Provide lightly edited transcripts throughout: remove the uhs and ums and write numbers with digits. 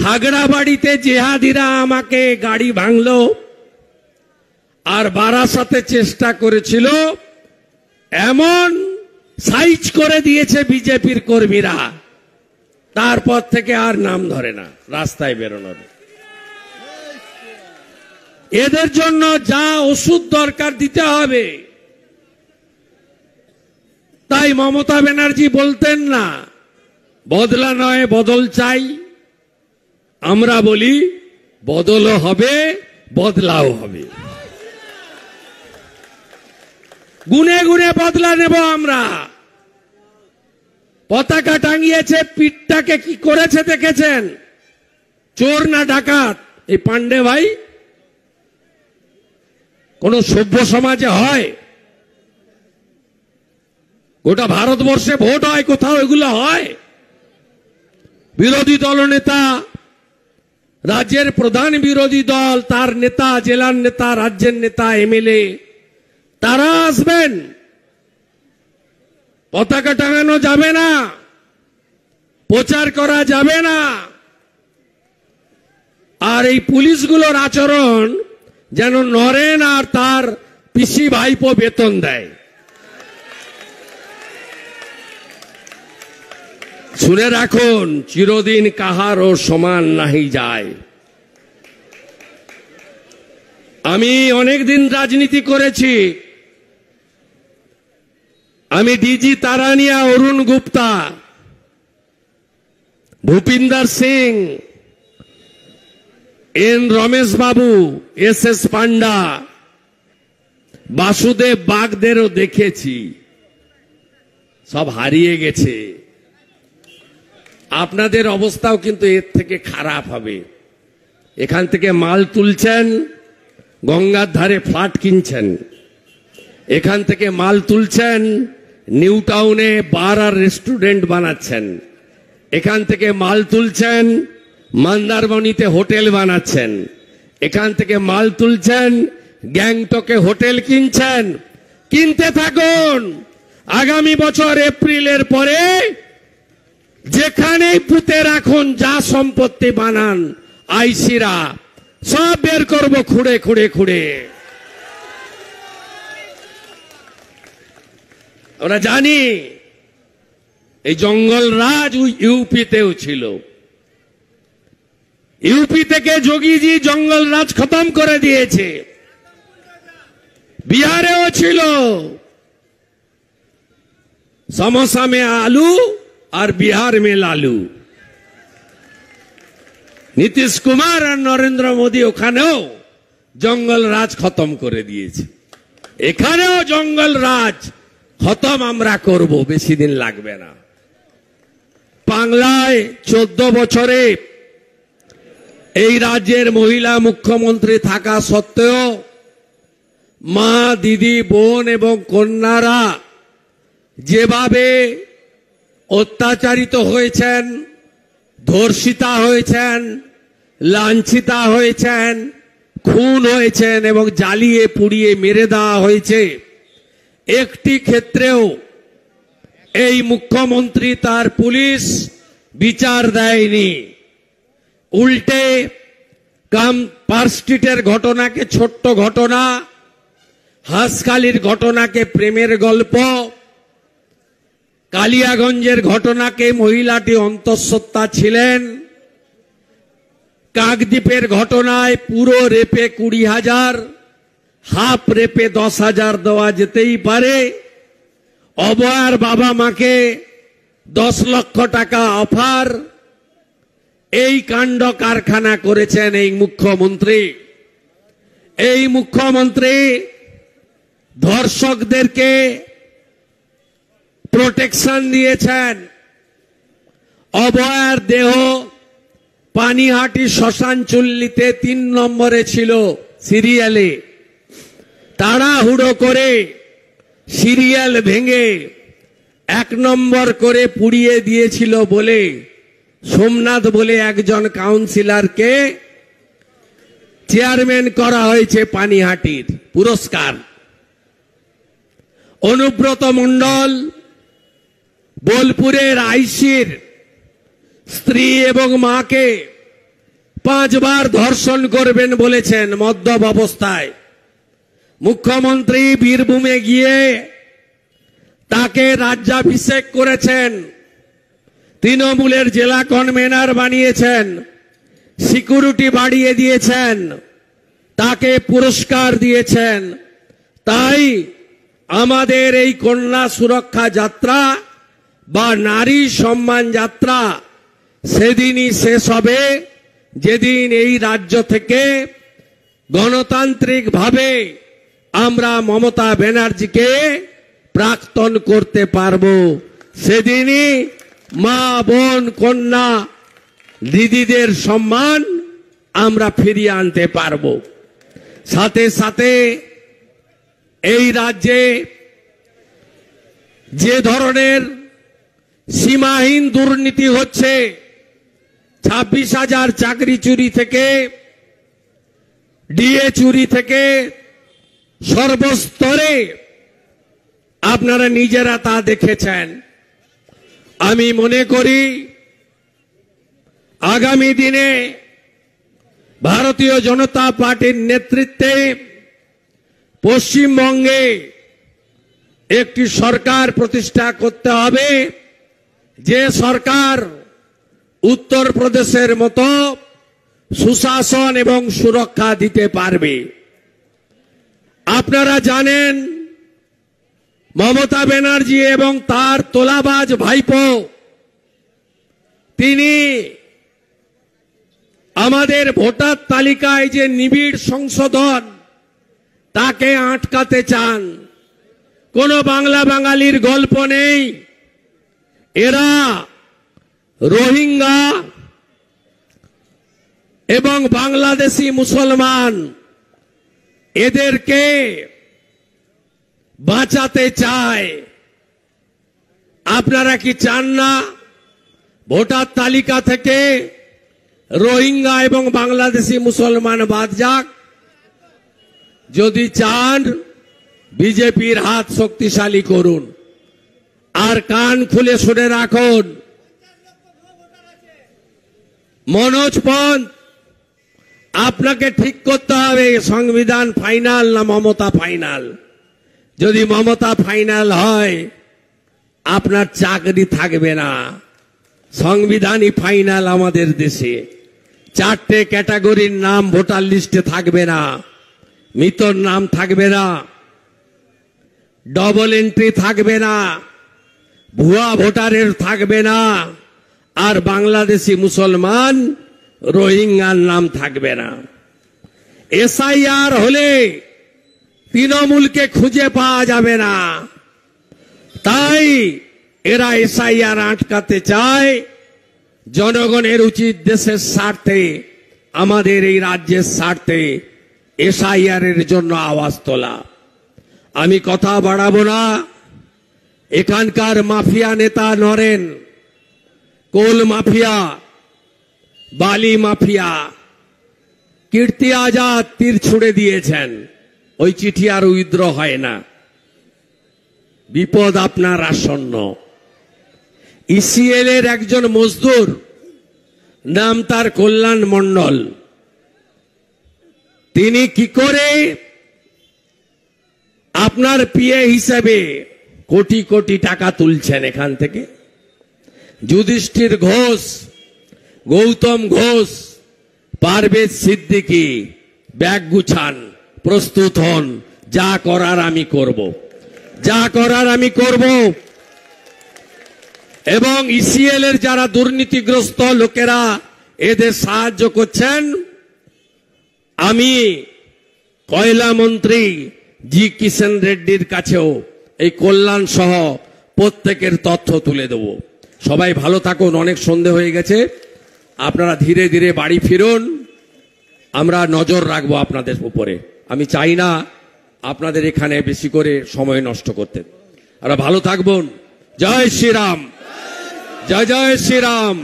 খাগড়াবাড়িতে জেহাদিরা আমাকে গাড়ি ভাঙলো আর বারাসাতে চেষ্টা করেছিল, এমন সাইজ করে দিয়েছে বিজেপির কর্মীরা, তারপর থেকে আর নাম ধরে না রাস্তায় বেরোনোর। এদের জন্য যা ওষুধ দরকার দিতে হবে। তাই মমতা ব্যানার্জি বলতেন না বদলা নয় বদল চাই, আমরা বলি বদলও হবে বদলাও হবে। গুনে গুনে বদলা নেব আমরা। পতাকা টাঙিয়েছে, পিঠটাকে কি করেছে দেখেছেন? চোর না ডাকাত? এই পান্ডে ভাই কোন সভ্য সমাজে হয়? গোটা ভারতবর্ষে ভোট হয়, কোথাও এগুলো হয়? বিরোধী দলনেতা, রাজ্যের প্রধান বিরোধী দল, তার নেতা, জেলার নেতা, রাজ্যের নেতা, এমএলএ, তারা আসবেন। পতাকা টাঙানো যাবে না, প্রচার করা যাবে না। আর এই পুলিশগুলোর আচরণ যেন নরেন আর তার পিসি ভাইপো বেতন দেয়। শুনে রাখুন, চিরদিন কাহারও সমান নাহি যায়। আমি অনেকদিন রাজনীতি করেছি। আমি ডিজি তারানিয়া, অরুণ গুপ্তা, ভূপিন্দর সিং, এন রমেশ বাবু, এস পান্ডা, বাসুদেব বাগদেরও দেখেছি। সব হারিয়ে গেছে। আপনাদের অবস্থাও কিন্তু এর থেকে খারাপ হবে। এখান থেকে মাল তুলছেন, গঙ্গার ধারে ফ্ল্যাট কিনছেন। এখান থেকে মাল তুলছেন, নিউ টাউনে বার আর রেস্টুরেন্ট বানাচ্ছেন। এখান থেকে মাল তুলছেন, মন্দারমণিতে হোটেল বানাচ্ছেন। এখান থেকে মাল তুলছেন, গ্যাংটকে হোটেল কিনছেন। কিনতে থাকুন। আগামী বছর এপ্রিলের পরে যেখানেই পুঁতে রাখুন, যা সম্পত্তি বানান, আইসিরা সব বের করব খুঁড়ে খুঁড়ে খুঁড়ে। আমরা জানি এই জঙ্গল রাজ ইউপিতেও ছিল। ইউপি থেকে যোগীজি জঙ্গল রাজ খতম করে দিয়েছে। বিহারেও ছিল। समोसा में आलू और बिहार में लालू। নীতিশ কুমার আর নরেন্দ্র মোদী ওখানেও জঙ্গল রাজ খতম করে দিয়েছে। এখানেও জঙ্গল রাজ খতম আমরা করব, বেশি দিন লাগবে না। বাংলায় 14 বছরে এই রাজ্যের মহিলা মুখ্যমন্ত্রী থাকা সত্ত্বেও মা, দিদি, বোন এবং কন্যারা যেভাবে অত্যাচারিত হয়েছেন, ধর্ষিতা হয়েছেন, লাঞ্ছিতা হয়েছেন, খুন হয়েছেন এবং জ্বালিয়ে পুড়িয়ে মেরে দেওয়া হয়েছে, একটি ক্ষেত্রেও এই মুখ্যমন্ত্রী তার পুলিশ বিচার দেয়নি। উল্টে পার্ক স্ট্রিটের ঘটনাকে ছোট্ট ঘটনা, হাঁসখালির ঘটনাকে প্রেমের গল্প, কালিয়াগঞ্জের ঘটনাকে মহিলাটি অন্তঃসত্ত্বা ছিলেন, কাকদ্বীপের ঘটনায় পুরো রেপে 20,000, হাফ রেপে 10,000 দেওয়া যেতেই পারে, অভয়ার বাবা মাকে 10 লক্ষ টাকা অফার, এই কাণ্ড কারখানা করেছেন এই মুখ্যমন্ত্রী। এই মুখ্যমন্ত্রী ধর্ষকদেরকে প্রোটেকশন দিয়েছেন। অভয়ার দেহ পানিহাটি শ্মশান চুল্লিতে 3 নম্বরে ছিল সিরিয়ালে। তাড়াহুড়ো করে সিরিয়াল ভেঙে 1 নম্বর করে পুড়িয়ে দিয়েছিল বলে সোমনাথ বলে একজন কাউন্সিলরকে চেয়ারম্যান করা হয়েছে পানিহাটির, পুরস্কার। অনুব্রত মণ্ডল বোলপুরের আইসির স্ত্রী এবং মাকে 5 বার ধর্ষণ করবেন বলেছেন মদ্যপ অবস্থায়। মুখ্যমন্ত্রী বীরভূমে গিয়ে তাকে রাজ্যাভিষেক করেছেন, তৃণমূলের জেলা কনভেনার বানিয়েছেন, সিকিউরিটি বাড়িয়ে দিয়েছেন, তাকে পুরস্কার দিয়েছেন। তাই আমাদের এই কন্যা সুরক্ষা যাত্রা বা নারী সম্মান যাত্রা সেদিনই শেষ হবে যেদিন এই রাজ্য থেকে গণতান্ত্রিকভাবে আমরা মমতা ব্যানার্জিকে প্রাক্তন করতে পারব। সেদিনই মা বোন কন্যা দিদিদের সম্মান আমরা ফিরিয়ে আনতে পারব। সাথে সাথে এই রাজ্যে যে ধরনের সীমাহীন দুর্নীতি হচ্ছে, 26,000 চাকরি চুরি থেকে ডিএ চুরি থেকে সর্বস্তরে আপনারা নিজেরা তা দেখেছেন। আমি মনে করি আগামী দিনে ভারতীয় জনতা পার্টির নেতৃত্বে পশ্চিমবঙ্গে একটি সরকার প্রতিষ্ঠা করতে হবে, যে সরকার উত্তরপ্রদেশের মতো সুশাসন এবং সুরক্ষা দিতে পারবে। আপনারা জানেন মমতা ব্যানার্জি এবং তার তোলাবাজ ভাইপো তিনি আমাদের ভোটার তালিকায় যে নিবিড় সংশোধন তাকে আটকাতে চান। কোন বাংলা বাঙালির গল্প নেই। এরা রোহিঙ্গা এবং বাংলাদেশি মুসলমান এদেরকে বাঁচাতে চায়। আপনারা কি চান না ভোটার তালিকা থেকে রোহিঙ্গা এবং বাংলাদেশি মুসলমান বাদ যাক? যদি চান বিজেপির হাত শক্তিশালী করুন আর কান খুলে শুনে রাখুন। মনোজ পন্থ, আপনাকে ঠিক করতে হবে সংবিধান ফাইনাল না মমতা ফাইনাল। যদি মমতা ফাইনাল হয় আপনার চাকরি থাকবে না। সংবিধানই ফাইনাল আমাদের দেশে। 4টে ক্যাটাগরির নাম ভোটার লিস্টে থাকবে না, মৃতর নাম থাকবে না, ডবল এন্ট্রি থাকবে না, ভুয়া ভোটারের থাকবে না, আর বাংলাদেশি মুসলমান রোহিঙ্গার নাম থাকবে না। এসআইআর হলে তৃণমূলকে খুঁজে পাওয়া যাবে না। তাই এরা এসআইআর আটকাতে চায়। জনগণের উচিত দেশের স্বার্থে, আমাদের এই রাজ্যের স্বার্থে এসআইআর এর জন্য আওয়াজ তোলা। আমি কথা বাড়াবো না। এখানকার মাফিয়া নেতা নরেন, কোল মাফিয়া, বালি মাফিয়া, কীর্তি আজাদ তীর ছুড়ে দিয়েছেন। ওই চিঠি আর উইথড্র হয় না। বিপদ আপনার আসন্ন। ইসিএল এর একজন মজদুর, নাম তার কল্যাণ মণ্ডল, তিনি কি করে আপনার পিএ হিসেবে কোটি কোটি টাকা তুলছেন এখান থেকে? যুধিষ্ঠির ঘোষ, গৌতম ঘোষ, পারভেজ সিদ্দিকী ব্যাগ গুছান, প্রস্তুত হন। যা করার আমি করব, যা করার আমি করব। এবং ইসিএল এর যারা দুর্নীতিগ্রস্ত লোকেরা এদের সাহায্য করছেন, আমি কয়লা মন্ত্রী জি কিষেন রেড্ডির কাছেও এই কল্যাণ সহ প্রত্যেকের তথ্য তুলে দেব। সবাই ভালো থাকুন। অনেক সন্ধে হয়ে গেছে, আপনারা ধীরে ধীরে বাড়ি ফিরুন। আমরা নজর রাখবো আপনাদের উপরে। আমি চাই না আপনাদের এখানে বেশি করে সময় নষ্ট করতে। আর ভালো থাকবেন। জয় শ্রীরাম, জয় জয় শ্রীরাম।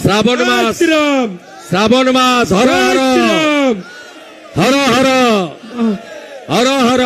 শ্রাবণ মাস, শ্রাবণ মাস। হর হর, হর হর, হর হর।